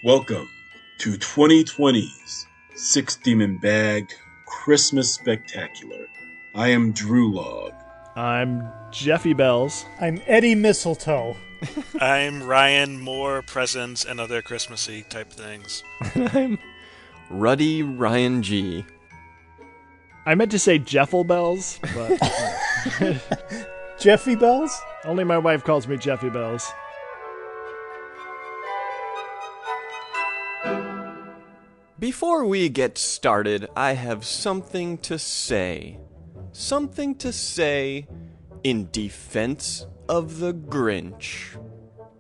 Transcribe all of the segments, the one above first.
Welcome to 2020's Six Demon Bag Christmas Spectacular. I am Drew Log. I'm Jeffy Bells. I'm Eddie Mistletoe. I'm Ryan Moore, presents and other Christmassy type things. I'm Ruddy Ryan G. I meant to say Jeffel Bells, but Jeffy Bells? only my wife calls me Jeffy Bells. Before we get started, I have something to say. Something to say in defense of the Grinch.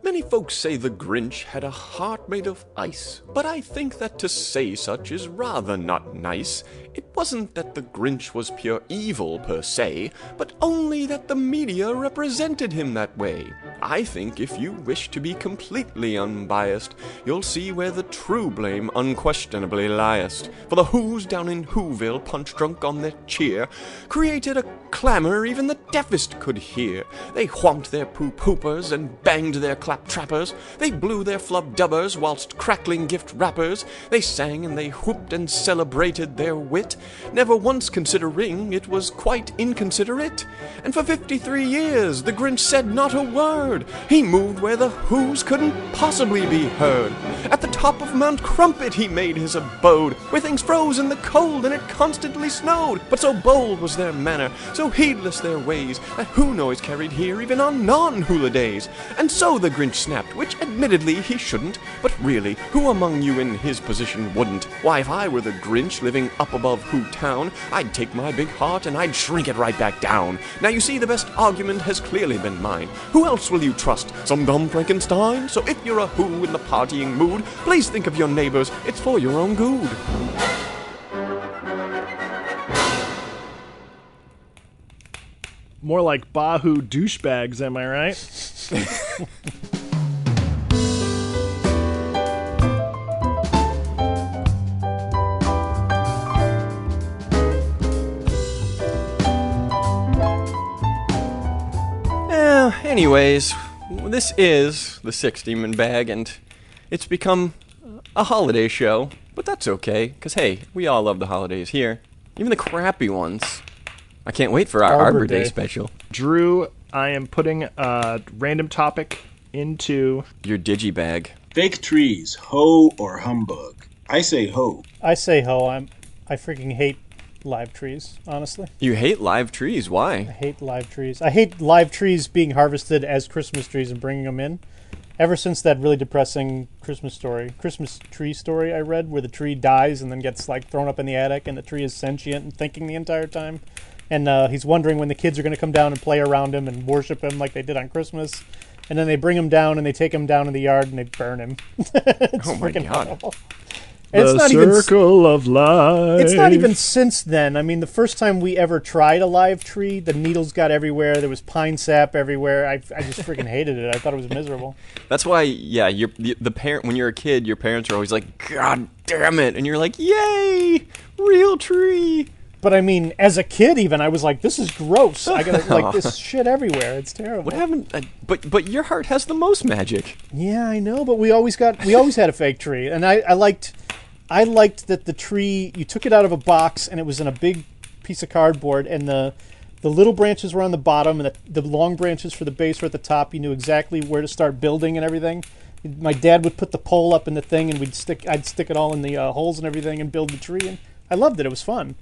Many folks say the Grinch had a heart made of ice, but I think that to say such is rather not nice. It wasn't that the Grinch was pure evil per se, but only that the media represented him that way. I think if you wish to be completely unbiased, you'll see where the true blame unquestionably liest. For the Who's down in Whoville, punch drunk on their cheer, created a clamor even the deafest could hear. They whomped their poop-hoopers and banged their clap-trappers. They blew their flub-dubbers whilst crackling gift wrappers. They sang and they whooped and celebrated their wit, never once considering it was quite inconsiderate. And for 53 years the Grinch said not a word. He moved where the Who's couldn't possibly be heard. At the top of Mount Crumpet he made his abode, where things froze in the cold and it constantly snowed. But so bold was their manner, so heedless their ways, that Who noise carried here even on non-hula days. And so the Grinch snapped, which admittedly he shouldn't, but really, who among you in his position wouldn't? Why, if I were the Grinch living up above Who Town, I'd take my big heart and I'd shrink it right back down. Now you see, the best argument has clearly been mine. Who else will you trust? Some dumb Frankenstein? So if you're a Who in the partying mood, please think of your neighbors, it's for your own good. More like Bahoo douchebags, am I right? Anyways, this is the Six Demon Bag, and it's become a holiday show, but that's okay, because hey, we all love the holidays here, even the crappy ones. I can't wait for our Arbor Day special. Drew, I am putting a random topic into your digibag. Fake trees, ho or humbug? I say ho. I say ho. I freaking hate live trees, honestly. You hate live trees? I Why? hate live trees. I hate live trees being harvested as Christmas trees and bringing them in. Ever since that really depressing Christmas tree story I read, where the tree dies and then gets like thrown up in the attic, and the tree is sentient and thinking the entire time, and he's wondering when the kids are going to come down and play around him and worship him like they did on Christmas, and then they bring him down and they take him down in the yard and they burn him. It's Oh my freaking God. horrible. And the circle of life. It's not even since then. I mean, the first time we ever tried a live tree, the needles got everywhere. There was pine sap everywhere. I just freaking hated it. I thought it was miserable. That's why, yeah, the parent, when you're a kid, your parents are always like, God damn it, and you're like, yay, real tree. But I mean, as a kid even, I was like, this is gross. I got like this shit everywhere. It's terrible. What happened? But your heart has the most magic. Yeah, I know, but we always had a fake tree. And I liked that the tree, you took it out of a box and it was in a big piece of cardboard, and the little branches were on the bottom and the long branches for the base were at the top. You knew exactly where to start building and everything. My dad would put the pole up in the thing and I'd stick it all in the holes and everything and build the tree, and I loved it. It was fun.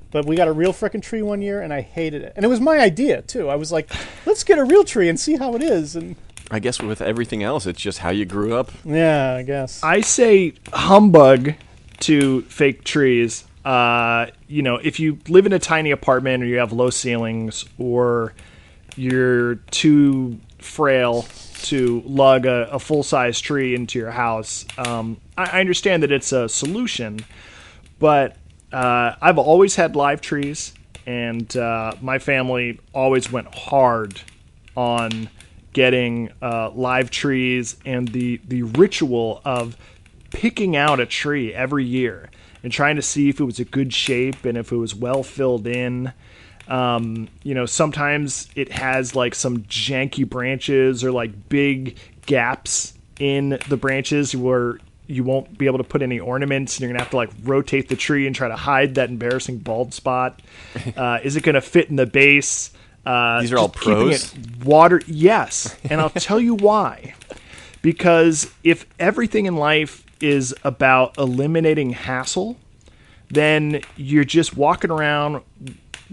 But we got a real frickin' tree one year and I hated it. And it was my idea too. I was like, let's get a real tree and see how it is. And I guess with everything else, it's just how you grew up. yeah, I guess. I say humbug to fake trees. If you live in a tiny apartment or you have low ceilings or you're too frail to lug a full-size tree into your house, I understand that it's a solution, but I've always had live trees, and my family always went hard on getting live trees and the ritual of picking out a tree every year and trying to see if it was a good shape and if it was well filled in. Sometimes it has like some janky branches or like big gaps in the branches where you won't be able to put any ornaments, and you're going to have to like rotate the tree and try to hide that embarrassing bald spot. Is it going to fit in the base? These are all pros? Water, yes. And I'll tell you why. Because if everything in life is about eliminating hassle, then you're just walking around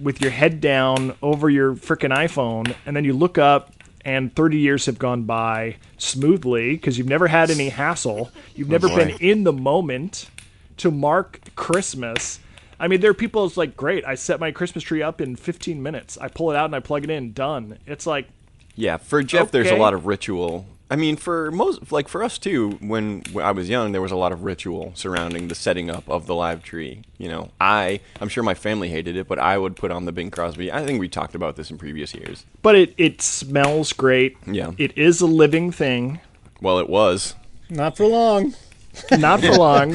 with your head down over your frickin' iPhone, and then you look up and 30 years have gone by smoothly because you've never had any hassle. You've never been in the moment to mark Christmas. I mean, there are people who's like, great, I set my Christmas tree up in 15 minutes. I pull it out and I plug it in, done. It's like... Yeah, for Jeff, there's a okay. lot of ritual. I mean, for us too, when I was young, there was a lot of ritual surrounding the setting up of the live tree. You know, I'm sure my family hated it, but I would put on the Bing Crosby. I think we talked about this in previous years. But it smells great. Yeah. It is a living thing. Well, it was. Not for long. Not for long.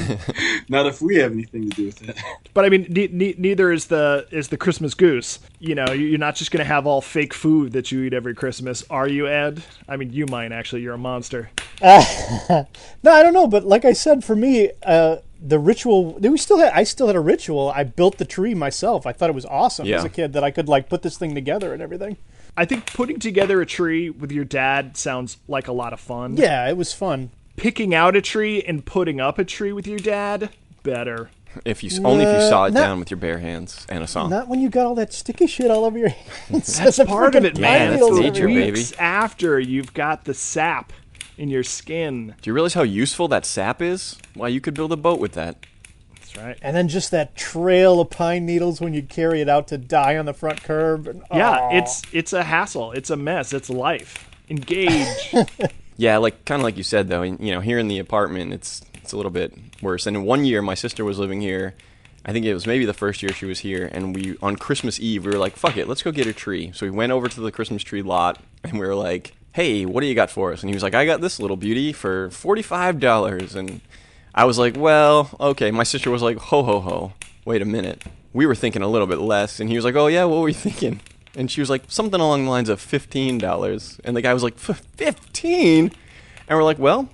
Not if we have anything to do with it. But I mean, neither is the Christmas goose. You know, you're not just going to have all fake food that you eat every Christmas, are you, Ed? I mean, you might actually. You're a monster. No, I don't know. But like I said, for me, the ritual. I still had a ritual. I built the tree myself. I thought it was awesome as a kid that I could like put this thing together and everything. I think putting together a tree with your dad sounds like a lot of fun. Yeah, it was fun. Picking out a tree and putting up a tree with your dad, better. If you saw it down with your bare hands and a song. Not when you got all that sticky shit all over your hands. That's part of it, man. That's nature, baby. Weeks after you've got the sap in your skin. Do you realize how useful that sap is? Why, you could build a boat with that. That's right. And then just that trail of pine needles when you carry it out to die on the front curb. And, yeah, it's a hassle. It's a mess. It's life. Engage. Yeah, kind of like you said, though, you know, here in the apartment, it's a little bit worse. And in one year, my sister was living here. I think it was maybe the first year she was here. And on Christmas Eve, we were like, fuck it, let's go get a tree. So we went over to the Christmas tree lot, and we were like, hey, what do you got for us? And he was like, I got this little beauty for $45. And I was like, well, okay. My sister was like, ho, ho, ho. Wait a minute. We were thinking a little bit less. And he was like, oh, yeah, what were you thinking? And she was like, something along the lines of $15. And the guy was like, 15? And we're like, well,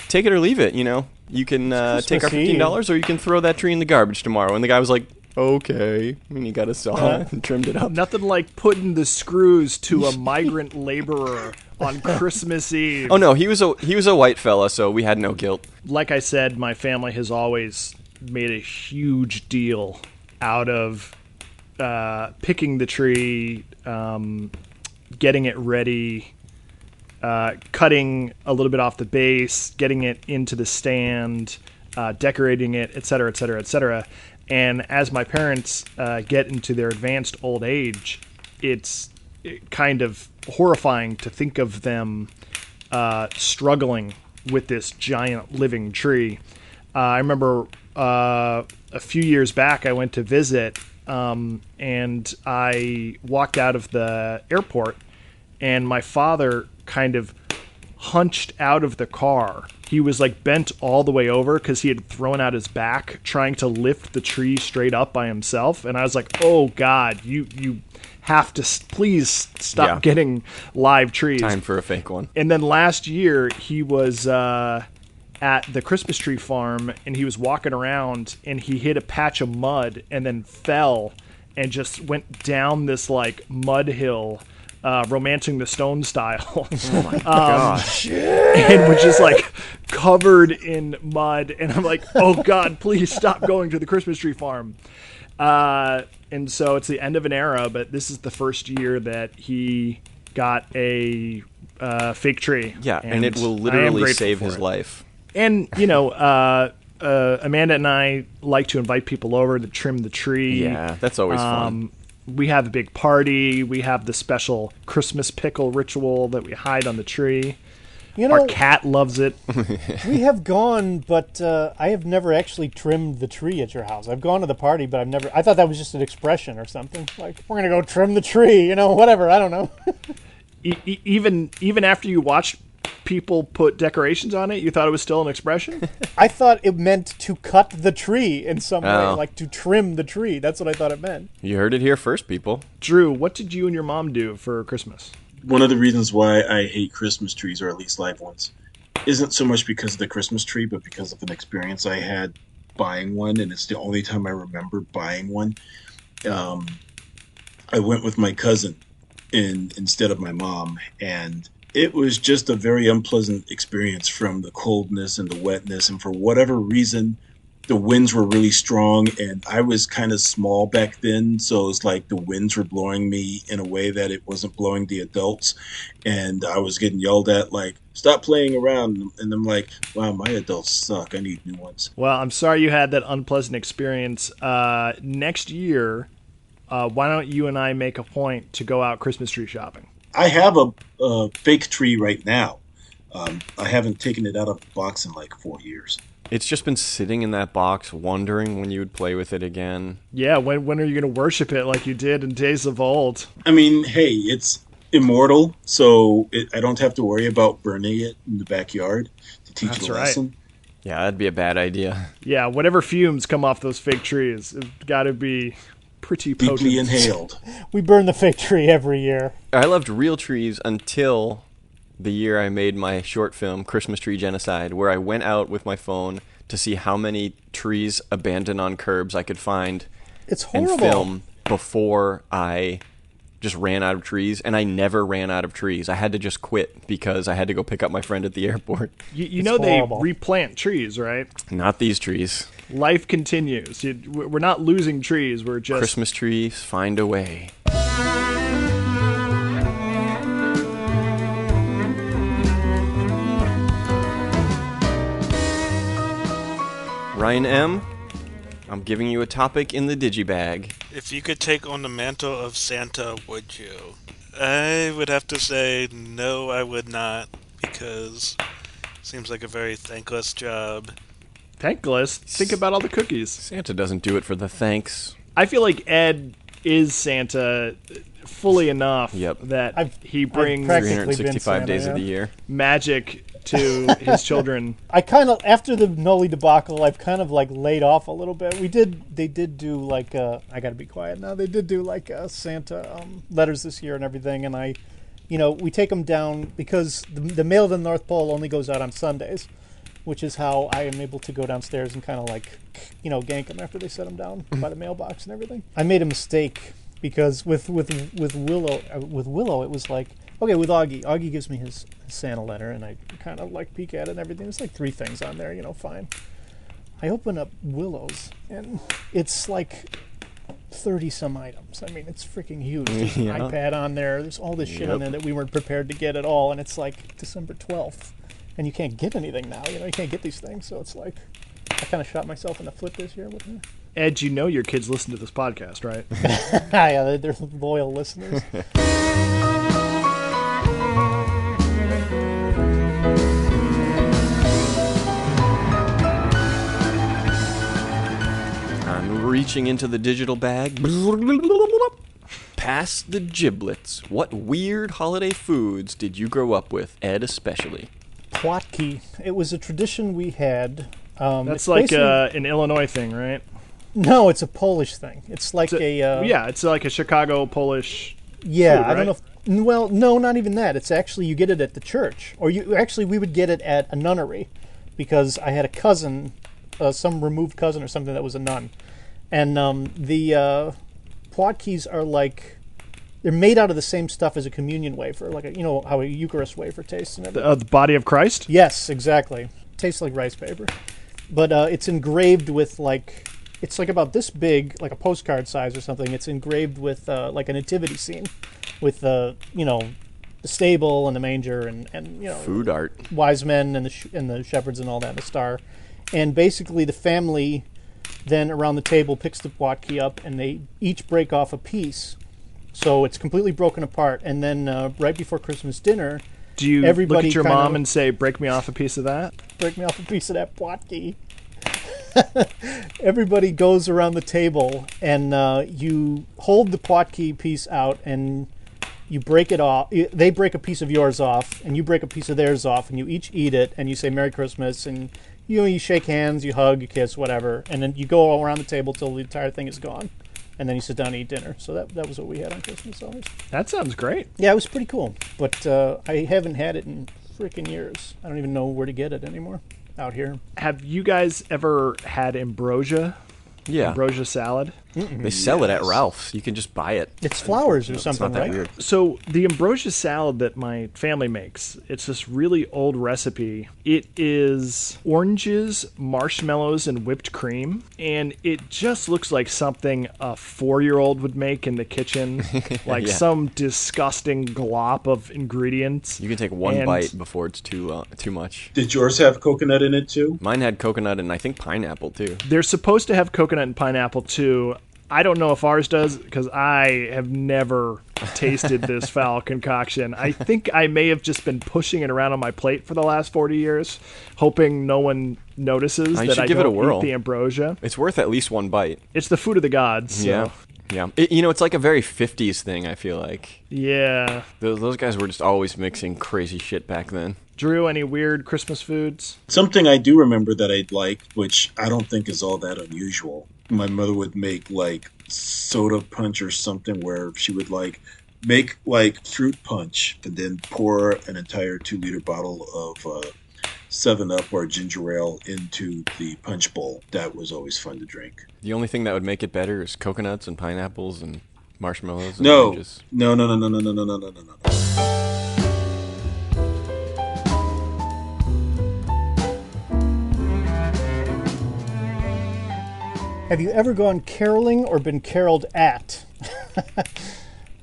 take it or leave it, you know. You can take our $15 or you can throw that tree in the garbage tomorrow. And the guy was like, okay. And he got a saw and trimmed it up. Nothing like putting the screws to a migrant laborer on Christmas Eve. Oh, no, he was a white fella, so we had no guilt. Like I said, my family has always made a huge deal out of picking the tree, getting it ready, cutting a little bit off the base, getting it into the stand, decorating it, etc., etc., etc. And as my parents get into their advanced old age, it's kind of horrifying to think of them struggling with this giant living tree. I remember a few years back I went to visit, and I walked out of the airport, and my father kind of hunched out of the car. He was like bent all the way over because he had thrown out his back trying to lift the tree straight up by himself. And I was like, oh God, you have to please stop getting live trees. Time for a fake one. And then last year he was at the Christmas tree farm, and he was walking around, and he hit a patch of mud and then fell and just went down this like mud hill, Romancing the Stone style. Oh my gosh. And was just like covered in mud. And I'm like, oh God, please stop going to the Christmas tree farm. And so it's the end of an era, but this is the first year that he got a fake tree. Yeah, and it will literally save his life. And, you know, Amanda and I like to invite people over to trim the tree. Yeah, that's always fun. We have a big party. We have the special Christmas pickle ritual that we hide on the tree. You know, our cat loves it. We have gone, but I have never actually trimmed the tree at your house. I've gone to the party, but I thought that was just an expression or something. Like, we're going to go trim the tree, you know, whatever. I don't know. Even after you watched people put decorations on it, you thought it was still an expression? I thought it meant to cut the tree in some way, like to trim the tree. That's what I thought it meant. You heard it here first, people. Drew, what did you and your mom do for Christmas? One of the reasons why I hate Christmas trees, or at least live ones, isn't so much because of the Christmas tree, but because of an experience I had buying one, and it's the only time I remember buying one. Um, I went with my cousin instead of my mom, and it was just a very unpleasant experience from the coldness and the wetness, and for whatever reason, the winds were really strong, and I was kind of small back then, so it's like the winds were blowing me in a way that it wasn't blowing the adults, and I was getting yelled at like, "Stop playing around!" And I'm like, "Wow, my adults suck. I need new ones." Well, I'm sorry you had that unpleasant experience. Next year, why don't you and I make a point to go out Christmas tree shopping? I have a fake tree right now. I haven't taken it out of the box in like 4 years. It's just been sitting in that box, wondering when you would play with it again. Yeah, when are you going to worship it like you did in days of old? I mean, hey, it's immortal, so I don't have to worry about burning it in the backyard to teach That's it a right. lesson. Yeah, that'd be a bad idea. Yeah, whatever fumes come off those fake trees, it's got to be pretty potent. Deeply inhaled. We burn the fake tree every year. I loved real trees until the year I made my short film, Christmas Tree Genocide, where I went out with my phone to see how many trees abandoned on curbs I could find It's and horrible. film before I just ran out of trees. And I never ran out of trees. I had to just quit because I had to go pick up my friend at the airport. You It's know horrible. they replant trees, right? Not these trees. Life continues. We're not losing trees. We're just... Christmas trees find a way. Ryan M., I'm giving you a topic in the digibag. If you could take on the mantle of Santa, would you? I would have to say no, I would not, because it seems like a very thankless job. Thankless. Think about all the cookies. Santa doesn't do it for the thanks. I feel like Ed is Santa fully enough Yep. that he brings practically been 365 days Santa, of the yeah. year. magic to his children. I kind of, after the Noli debacle, I've kind of like laid off a little bit. They did do like, I gotta be quiet now. They did do like Santa letters this year and everything, and we take them down because the mail to the North Pole only goes out on Sundays, which is how I am able to go downstairs and kind of like, gank them after they set them down by the mailbox and everything. I made a mistake because with Willow, it was like, okay, with Augie gives me his Santa letter, and I kind of like peek at it and everything. There's like 3 things on there, fine. I open up Willow's, and it's like 30 some items. I mean, it's freaking huge. There's an Yeah. iPad on there. There's all this shit on there that we weren't prepared to get at all, and it's like December 12th, and you can't get anything now. You can't get these things, so it's like I kind of shot myself in the foot this year with it. Ed, you know your kids listen to this podcast, right? Yeah, they're loyal listeners. I'm reaching into the digital bag. Past the giblets. What weird holiday foods did you grow up with, Ed especially? Płatki. It was a tradition we had. That's it's like basically- an Illinois thing, right? No, it's a Polish thing. It's like Yeah, it's like a Chicago Polish. Yeah, food, I don't right? know. Well, no, not even that. It's actually you get it at the church, or we would get it at a nunnery, because I had a cousin, some removed cousin or something that was a nun, and the Płatkis are like they're made out of the same stuff as a communion wafer, like how a Eucharist wafer tastes and everything. The body of Christ? Yes, exactly. Tastes like rice paper, but it's engraved with like. It's like about this big, like a postcard size or something. It's engraved with like a nativity scene, with the stable and the manger and Food art. wise men and the shepherds and all that, and the star. And basically, the family then around the table picks the Płatki up, and they each break off a piece, so it's completely broken apart. And then right before Christmas dinner, Do you look Everybody at your kinda- mom and say, break me off a piece of that? break me off a piece of that Płatki. Everybody goes around the table, and you hold the Płatki piece out, and you break it off. They break a piece of yours off, and you break a piece of theirs off, and you each eat it, and you say Merry Christmas, and you shake hands, you hug, you kiss, whatever, and then you go all around the table till the entire thing is gone, and then you sit down and eat dinner. So that was what we had on Christmas always. That sounds great. Yeah, it was pretty cool, but I haven't had it in freaking years. I don't even know where to get it anymore out here. Have you guys ever had ambrosia? Yeah. Ambrosia salad? They sell it at Ralph's. You can just buy it. It's flowers or It's something, not that right? weird. So the ambrosia salad that my family makes, it's this really old recipe. It is oranges, marshmallows, and whipped cream, and it just looks like something a 4-year-old would make in the kitchen, like Yeah. some disgusting glop of ingredients. You can take one And- bite before it's too much. Did yours have coconut in it too? Mine had coconut and I think pineapple too. They're supposed to have coconut and pineapple too. I don't know if ours does because I have never tasted this foul concoction. I think I may have just been pushing it around on my plate for the last 40 years, hoping no one notices You that should I give it a don't whirl. eat the ambrosia. It's worth at least one bite. It's the food of the gods. So. Yeah. Yeah. It's like a very 50s thing, I feel like. Yeah. Those guys were just always mixing crazy shit back then. Drew, any weird Christmas foods? Something I do remember that I'd like, which I don't think is all that unusual. My mother would make like soda punch or something where she would make like fruit punch and then pour an entire 2-liter bottle of 7-Up or ginger ale into the punch bowl. That was always fun to drink. The only thing that would make it better is coconuts and pineapples and marshmallows and No, oranges. no, no, no, no, no, no, no, no, no, no. Have you ever gone caroling or been caroled at?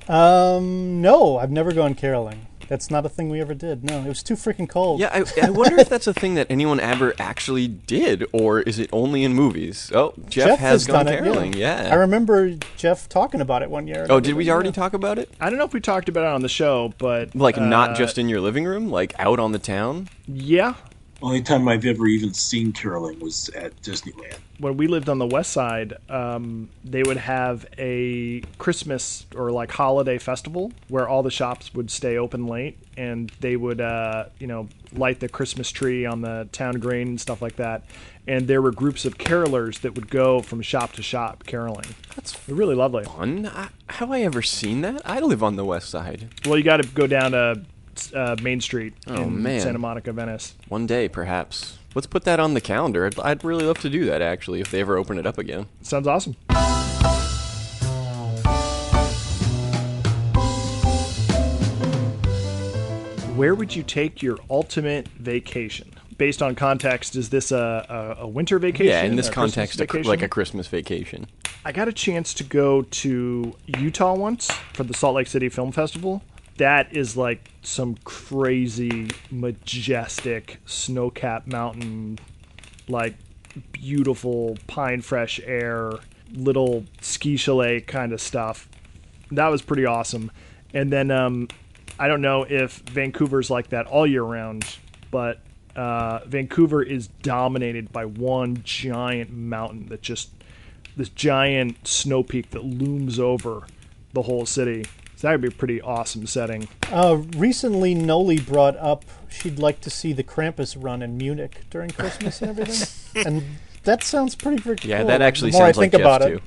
No, I've never gone caroling. That's not a thing we ever did. No, it was too freaking cold. Yeah, I wonder if that's a thing that anyone ever actually did, or is it only in movies? Oh, Jeff has gone done it, caroling, yeah. I remember Jeff talking about it one year. Oh, did we already talk about it? I don't know if we talked about it on the show, but Like, not just in your living room? Like, out on the town? yeah. Only time I've ever even seen caroling was at Disneyland. When we lived on the west side, they would have a Christmas or like holiday festival where all the shops would stay open late, and they would, light the Christmas tree on the town green and stuff like that. And there were groups of carolers that would go from shop to shop caroling. That's They're really lovely. fun. Have I ever seen that? I live on the west side. Well, you got to go down to Main Street in man. Santa Monica, Venice. One day, perhaps. Let's put that on the calendar. I'd really love to do that, actually, if they ever open it up again. Sounds awesome. Where would you take your ultimate vacation? Based on context, is this a winter vacation? Yeah, in this a Christmas context, vacation? like a Christmas vacation. I got a chance to go to Utah once for the Salt Lake City Film Festival. That is like some crazy, majestic, snow-capped mountain, like beautiful pine fresh air, little ski chalet kind of stuff. That was pretty awesome. And then I don't know if Vancouver's like that all year round, but Vancouver is dominated by one giant mountain that just this giant snow peak that looms over the whole city. So that would be a pretty awesome setting. Recently, Noli brought up she'd like to see the Krampus run in Munich during Christmas and everything. And that sounds pretty freaking Yeah, cool. that actually The more sounds I like think Jeff, about too. it,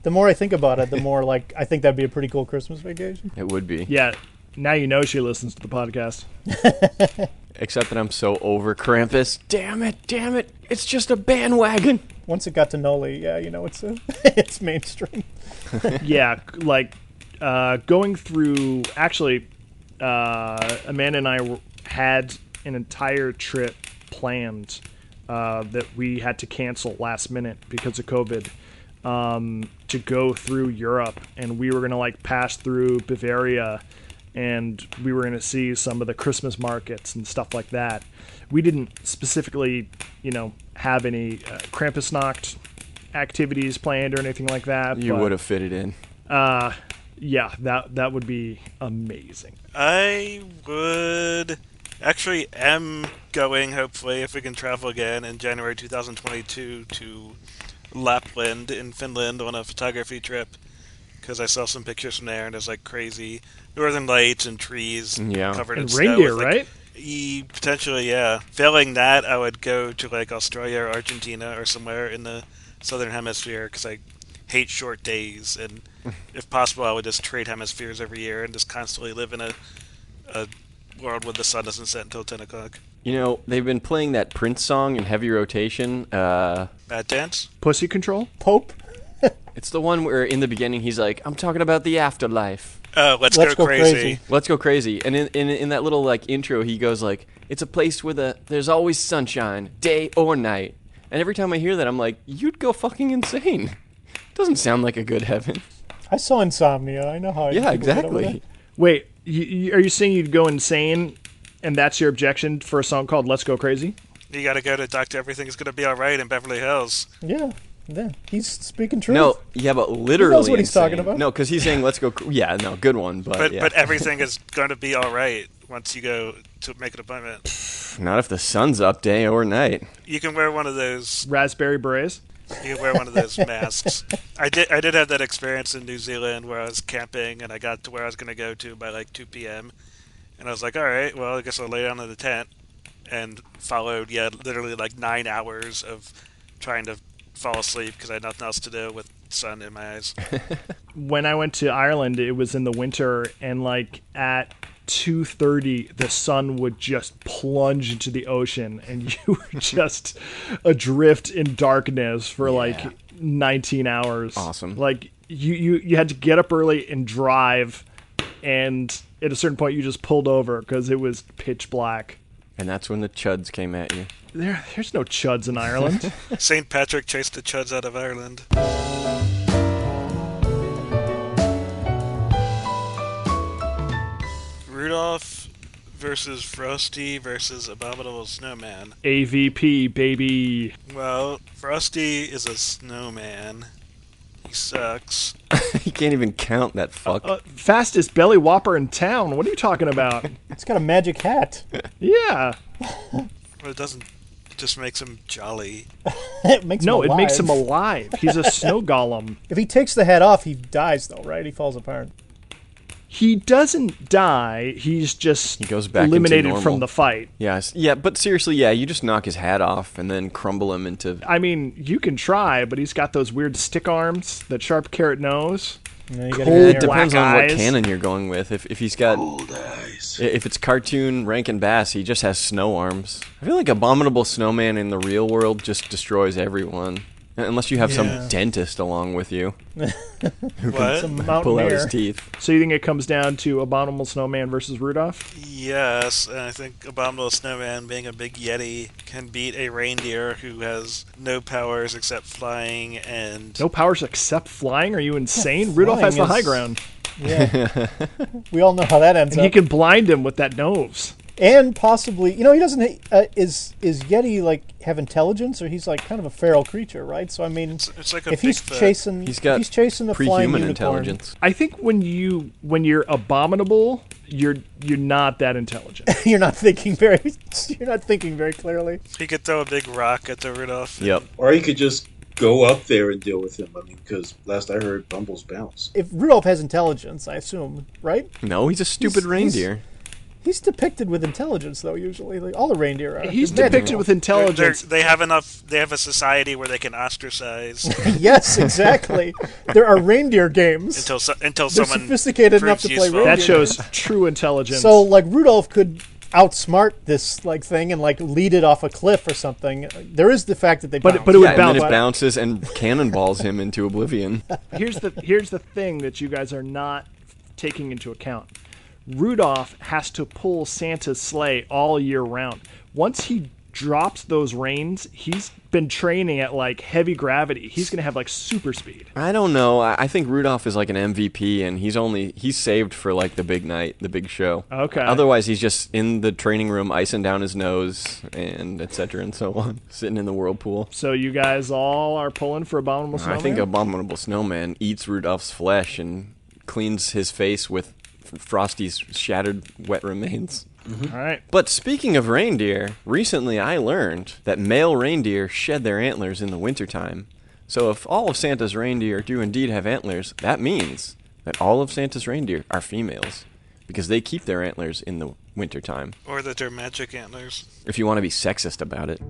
the more I think about it, the more like I think that'd be a pretty cool Christmas vacation. It would be. Yeah, now you know she listens to the podcast. Except that I'm so over Krampus. Damn it. It's just a bandwagon. Once it got to Noli, yeah, it's it's mainstream. Yeah, like going through. Actually, Amanda and I had an entire trip planned that we had to cancel last minute because of COVID. To go through Europe, and we were gonna like pass through Bavaria, and we were gonna see some of the Christmas markets and stuff like that. We didn't specifically, have any Krampusnacht activities planned or anything like that. You but, would have fit it in. yeah, that would be amazing. I would actually am going, hopefully, if we can travel again in January 2022 to Lapland in Finland on a photography trip, because I saw some pictures from there and there's like crazy northern lights and trees covered in And snow. reindeer, with, like, right? Potentially, yeah. Failing that, I would go to like Australia or Argentina or somewhere in the southern hemisphere, because I hate short days, and if possible I would just trade hemispheres every year and just constantly live in a world where the sun doesn't set until 10 o'clock. You know, they've been playing that Prince song in heavy rotation. Bad Dance? Pussy Control? Pope. It's the one where in the beginning he's like, I'm talking about the afterlife. Oh, let's Let's go go crazy. crazy. Let's go crazy. And in that little like intro, he goes like, it's a place where there's always sunshine, day or night. And every time I hear that, I'm like, you'd go fucking insane. Doesn't sound like a good heaven. I saw Insomnia. I know how. Yeah, people get over exactly. Wait, are you saying you'd go insane, and that's your objection for a song called Let's Go Crazy? You gotta go to Dr. Everything's Gonna Be Alright in Beverly Hills. that. Yeah. He's speaking truth. No, yeah, but literally He knows what he's insane. talking about. No, because he's saying, let's go. Yeah, no, good one. But yeah. But everything is gonna be alright once you go to make an appointment. Not if the sun's up day or night. You can wear one of those. Raspberry Berets? You can wear one of those masks. I did have that experience in New Zealand where I was camping and I got to where I was gonna go to by like 2 p.m. And I was like, all right, well, I guess I'll lay down in the tent. And followed, literally like 9 hours of trying to fall asleep because I had nothing else to do with sun in my eyes. When I went to Ireland, it was in the winter, and like at 2:30, the sun would just plunge into the ocean, and you were just adrift in darkness for like 19 hours. Awesome. Like you had to get up early and drive, and at a certain point, you just pulled over because it was pitch black. And that's when the chuds came at you. There's no chuds in Ireland. St. Patrick chased the chuds out of Ireland. Rudolph versus Frosty versus Abominable Snowman. AVP, baby. Well, Frosty is a snowman. He sucks. He can't even count that fuck. Fastest belly whopper in town. What are you talking about? It's got a magic hat. Yeah. But it doesn't. It just makes him jolly. It makes him No, it alive. makes him alive. He's a snow golem. If he takes the hat off, he dies, though, right? He falls apart. He doesn't die. He's just He goes back into eliminated normal. from the fight. Yes. Yeah, but seriously, yeah, you just knock his hat off and then crumble him into... I mean, you can try, but he's got those weird stick arms, that sharp carrot nose. And then you gotta Cold get in It there. depends black on what eyes. canon you're going with. If he's got... Cold eyes. If it's cartoon Rankin Bass, he just has snow arms. I feel like Abominable Snowman in the real world just destroys everyone. Unless you have Yeah. some dentist along with you. What? Some Pull mountain out his air. teeth. So you think it comes down to Abominable Snowman versus Rudolph? Yes, and I think Abominable Snowman, being a big yeti, can beat a reindeer who has no powers except flying and... No powers except flying? Are you insane? Yeah, Rudolph has the flying high is- ground. Yeah. We all know how that ends And up. he can blind him with that nose. And possibly, he doesn't. Is Yeti like have intelligence, or he's like kind of a feral creature, right? So I mean, It's like a if he's Bigfoot. chasing, He's got if he's chasing the flying pre-human unicorn. intelligence. I think when you're abominable, you're not that intelligent. you're not thinking very clearly. He could throw a big rock at the Rudolph. Yep. Or you could just go up there and deal with him. I mean, because last I heard, Bumbles bounce. If Rudolph has intelligence, I assume, right? No, he's a stupid He's- reindeer. He's depicted with intelligence, though. Usually, like all the reindeer are. He's They're depicted magical. with intelligence. They have enough. They have a society where they can ostracize Yes, exactly. There are reindeer games. until They're someone sophisticated enough to proves play useful. reindeer. That shows true intelligence. So, like, Rudolph could outsmart this like thing and like lead it off a cliff or something. There is the fact that they But- bounce. but it would Yeah, and then bounce. it bounces and cannonballs him into oblivion. here's the thing that you guys are not taking into account. Rudolph has to pull Santa's sleigh all year round. Once he drops those reins, he's been training at like heavy gravity. He's gonna have like super speed. I don't know. I think Rudolph is like an MVP, and he's saved for like the big night, the big show. Okay. Otherwise, he's just in the training room, icing down his nose, and etc. and so on, sitting in the whirlpool. So you guys all are pulling for Abominable Snowman? I think Abominable Snowman eats Rudolph's flesh and cleans his face with Frosty's shattered wet remains. All right. But speaking of reindeer, recently I learned that male reindeer shed their antlers in the wintertime. So if all of Santa's reindeer do indeed have antlers, that means that all of Santa's reindeer are females, because they keep their antlers in the wintertime. or that they're magic antlers. If you want to be sexist about it.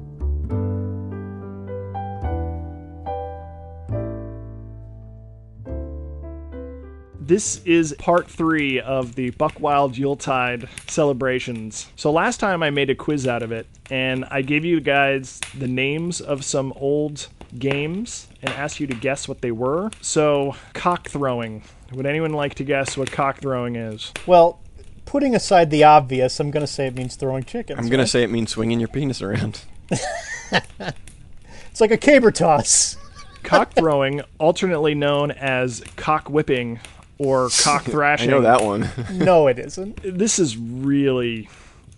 This is part 3 of the Buckwyld Yuletide celebrations. So last time I made a quiz out of it, and I gave you guys the names of some old games and asked you to guess what they were. So, cock throwing. Would anyone like to guess what cock throwing is? Well, putting aside the obvious, I'm going to say it means throwing chickens. I'm going to say it means swinging your penis around. It's like a caber toss. Cock throwing, alternately known as cock whipping or cock thrashing. I know that one. No, it isn't. This is really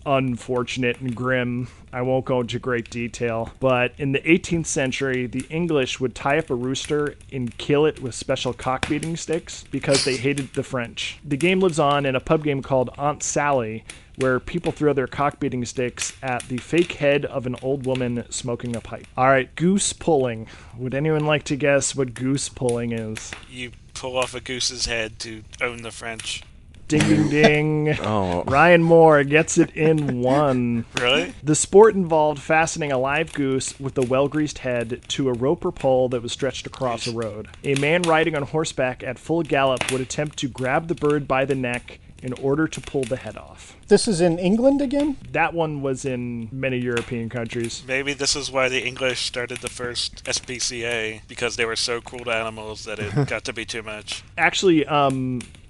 unfortunate and grim. I won't go into great detail, but in the 18th century, the English would tie up a rooster and kill it with special cock beating sticks because they hated the French. The game lives on in a pub game called Aunt Sally, where people throw their cock beating sticks at the fake head of an old woman smoking a pipe. All right, goose pulling. Would anyone like to guess what goose pulling is? You pull off a goose's head to own the French. Ding, ding, ding. Oh. Ryan Moore gets it in 1. Really? The sport involved fastening a live goose with a well-greased head to a rope or pole that was stretched across a road. A man riding on horseback at full gallop would attempt to grab the bird by the neck in order to pull the head off. This is in England again? That one was in many European countries. Maybe this is why the English started the first SPCA, because they were so cruel to animals that it got to be too much. Actually,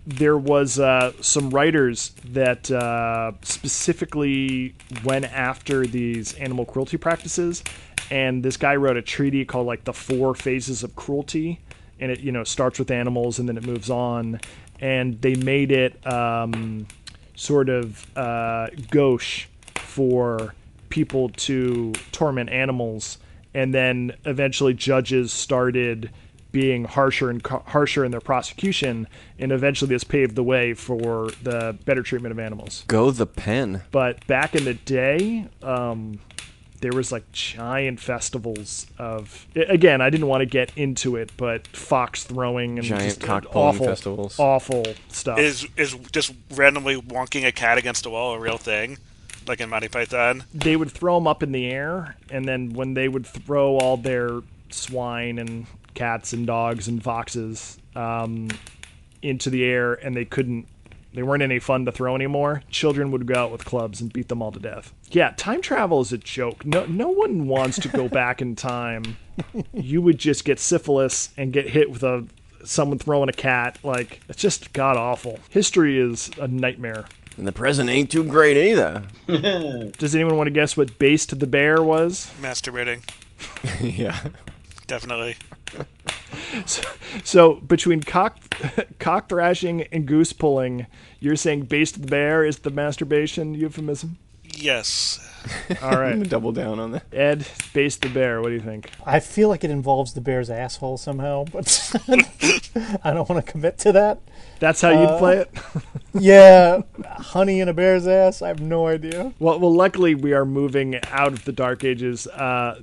there was some writers that specifically went after these animal cruelty practices, and this guy wrote a treatise called like the 4 Phases of Cruelty, and it starts with animals and then it moves on, and they made it sort of gauche for people to torment animals, and then eventually judges started being harsher and harsher in their prosecution, and eventually this paved the way for the better treatment of animals. Go the pen. But back in the day, there was like giant festivals of, again, I didn't want to get into it, but fox throwing and Giant just cock-pulling festivals. Awful stuff. Is just randomly wonking a cat against a wall a real thing? Like in Monty Python? They would throw them up in the air, and then when they would throw all their swine and cats and dogs and foxes into the air, and they weren't any fun to throw anymore, children would go out with clubs and beat them all to death. Yeah, time travel is a joke. No one wants to go back in time. You would just get syphilis and get hit with someone throwing a cat. Like, it's just god awful. History is a nightmare. And the present ain't too great either. Does anyone want to guess what Based the Bear was? Masturbating. Yeah. Definitely. So between cock thrashing and goose pulling, you're saying Based the Bear is the masturbation euphemism? Yes. All I'm right. gonna double down on that. Ed, Based the Bear, what do you think? I feel like it involves the bear's asshole somehow, but I don't want to commit to that. That's how you'd play it? Yeah, honey in a bear's ass? I have no idea. Well, luckily we are moving out of the Dark Ages.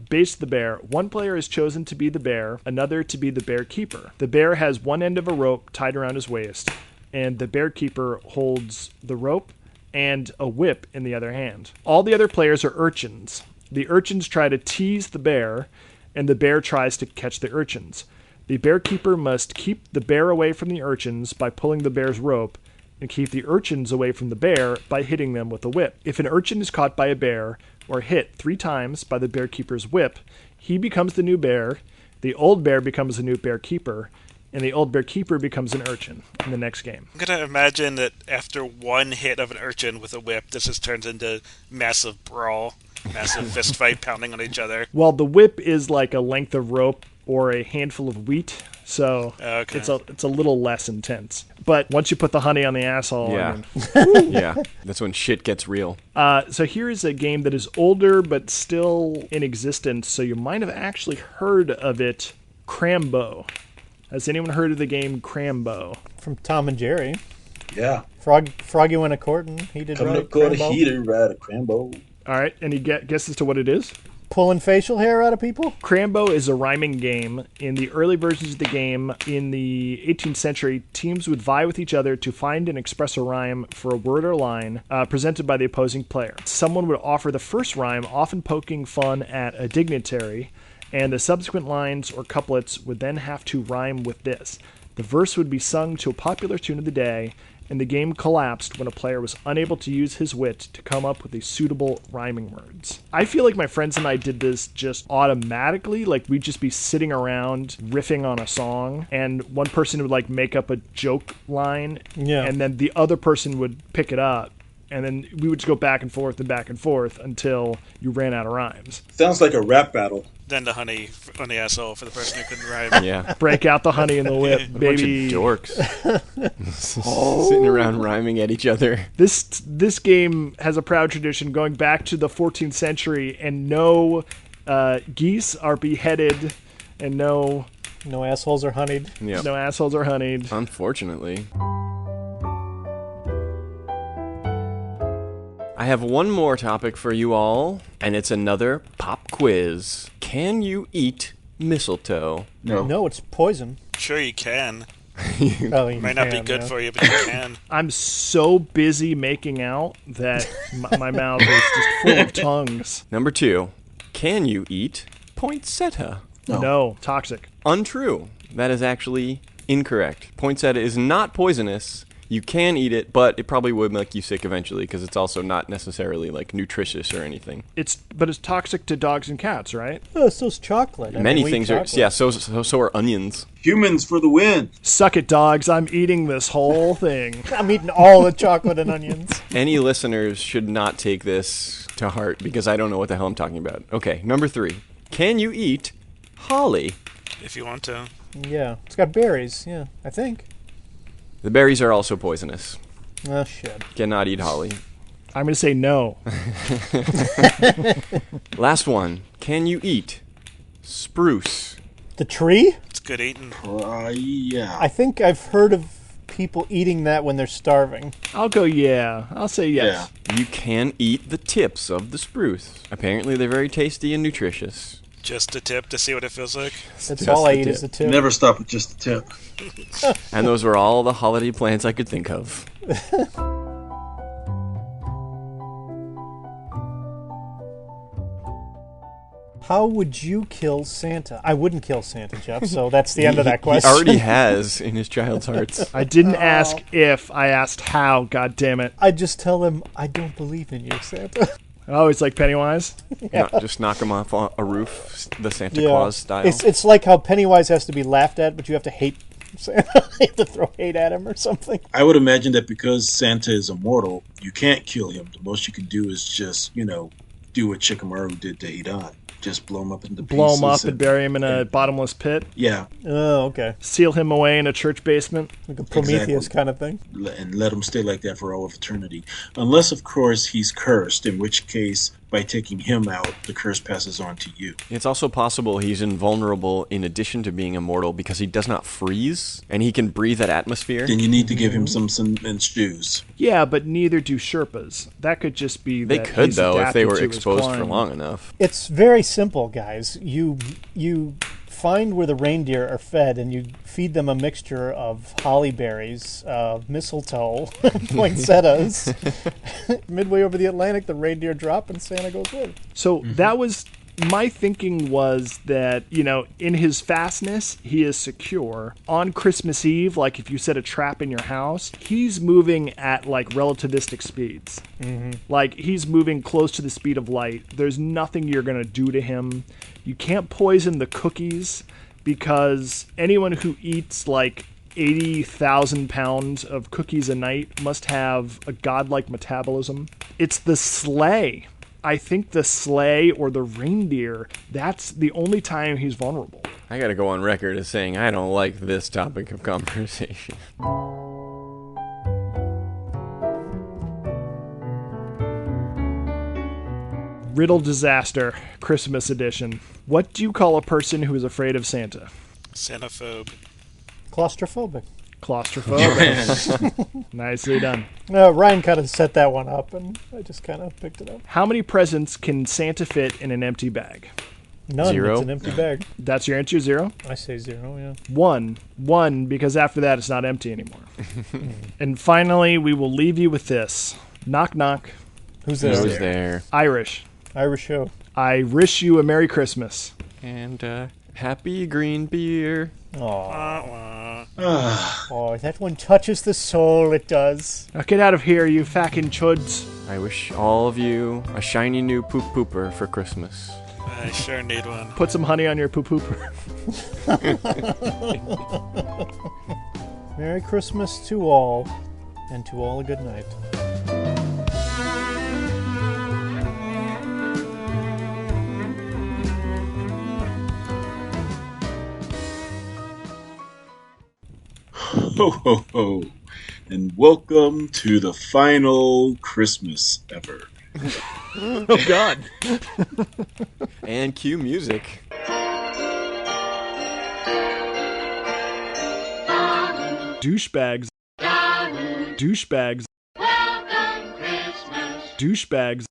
Based the Bear. One player is chosen to be the bear, another to be the bear keeper. The bear has one end of a rope tied around his waist, and the bear keeper holds the rope and a whip in the other hand. All the other players are urchins. The urchins try to tease the bear, and the bear tries to catch the urchins. The bear keeper must keep the bear away from the urchins by pulling the bear's rope, and keep the urchins away from the bear by hitting them with a whip. If an urchin is caught by a bear or hit 3 times by the bear keeper's whip, he becomes the new bear, the old bear becomes the new bear keeper, and the old bear keeper becomes an urchin in the next game. I'm going to imagine that after one hit of an urchin with a whip, this just turns into massive brawl, massive fist fight, pounding on each other. Well, the whip is like a length of rope or a handful of wheat, so Okay. it's a little less intense. But once you put the honey on the asshole, Yeah. I mean, Yeah. That's when shit gets real. so here is a game that is older but still in existence, so you might have actually heard of it, Crambo. Has anyone heard of the game Crambo? From Tom and Jerry. Yeah. Froggy went a courting. He did Coming right. up court a Crambo. heater, right? A Crambo. All right, any guesses to what it is? Pulling facial hair out of people? Crambo is a rhyming game. In the early versions of the game, in the 18th century, teams would vie with each other to find and express a rhyme for a word or line presented by the opposing player. Someone would offer the first rhyme, often poking fun at a dignitary, and the subsequent lines or couplets would then have to rhyme with this. The verse would be sung to a popular tune of the day, and the game collapsed when a player was unable to use his wit to come up with a suitable rhyming words. I feel like my friends and I did this just automatically, like we'd just be sitting around riffing on a song, and one person would like make up a joke line, and then the other person would pick it up, and then we would just go back and forth until you ran out of rhymes. Sounds like a rap battle. Then the honey on the asshole for the person who couldn't rhyme. Yeah. Break out the honey in the whip, baby. Bunch of dorks. Sitting around rhyming at each other. This game has a proud tradition going back to the 14th century, and no geese are beheaded, and no assholes are honeyed. Yep. No assholes are honeyed. Unfortunately. I have one more topic for you all, and it's another pop quiz. Can you eat mistletoe? No, it's poison. Sure you can. You Might not be good for you, but you can. I'm so busy making out that my mouth is just full of tongues. Number 2. Can you eat poinsettia? No, toxic. Untrue. That is actually incorrect. Poinsettia is not poisonous. You can eat it, but it probably would make you sick eventually because it's also not necessarily like nutritious or anything. But it's toxic to dogs and cats, right? Oh, so's chocolate. Many things are. Yeah, so are onions. Humans for the win. Suck it, dogs. I'm eating this whole thing. I'm eating all the chocolate and onions. Any listeners should not take this to heart because I don't know what the hell I'm talking about. Okay, number 3. Can you eat holly? If you want to. Yeah, it's got berries. Yeah, I think. The berries are also poisonous. Oh, shit. Cannot eat holly. I'm going to say no. Last one. Can you eat spruce? The tree? It's good eating. Yeah. I think I've heard of people eating that when they're starving. I'll go yeah. I'll say yes. Yeah. You can eat the tips of the spruce. Apparently they're very tasty and nutritious. Just a tip to see what it feels like. That's all I eat is the tip. Never stop at just the tip. And those were all the holiday plans I could think of. How would you kill Santa? I wouldn't kill Santa, Jeff, so that's the end of that question. He already has in his child's hearts. I didn't ask if, I asked how, god damn it. I'd just tell him, I don't believe in you, Santa. Oh, it's like Pennywise? Just knock him off a roof, the Santa Claus style. It's like how Pennywise has to be laughed at, but you have to hate Santa. You have to throw hate at him or something. I would imagine that because Santa is immortal, you can't kill him. The most you can do is just, do what Shikamaru did to Hidan. Just blow him up into pieces. Blow him up and bury him in a bottomless pit? Yeah. Oh, okay. Seal him away in a church basement? Like a Prometheus kind of thing. And let him stay like that for all of eternity. Unless, of course, he's cursed, in which case, by taking him out, the curse passes on to you. It's also possible he's invulnerable in addition to being immortal because he does not freeze and he can breathe that atmosphere. Then you need to give him some cement shoes. Yeah, but neither do Sherpas. That could just be They that could, he's though, if they adapted were to his exposed for climb. long enough. It's very simple, guys. You find where the reindeer are fed, and you feed them a mixture of holly berries, mistletoe, poinsettias. Midway over the Atlantic, the reindeer drop, and Santa goes with. So that was my thinking, was that, in his fastness, he is secure. On Christmas Eve, like if you set a trap in your house, he's moving at like relativistic speeds. Mm-hmm. Like he's moving close to the speed of light. There's nothing you're going to do to him. You can't poison the cookies because anyone who eats like 80,000 pounds of cookies a night must have a godlike metabolism. It's the sleigh. I think the sleigh or the reindeer, that's the only time he's vulnerable. I gotta go on record as saying I don't like this topic of conversation. Riddle Disaster, Christmas edition. What do you call a person who is afraid of Santa? Santaphobe. Claustrophobic. Claustrophobic. Nicely done. Ryan kind of set that one up, and I just kind of picked it up. How many presents can Santa fit in an empty bag? None. 0. It's an empty bag. That's your answer, 0? I say 0, yeah. 1, because after that it's not empty anymore. And finally, we will leave you with this. Knock, knock. Who's there? Who's there? Irish. Irish show. I wish you a Merry Christmas. And happy green beer. Aw. Ah, Oh, that one touches the soul, it does. Now get out of here, you fucking chuds. I wish all of you a shiny new poop pooper for Christmas. I sure need one. Put some honey on your poo-pooper. Merry Christmas to all, and to all a good night. ho, ho, ho. And welcome to the final Christmas ever. Oh, God. And cue music. Douchebags. Douchebags. Welcome Christmas. Douchebags.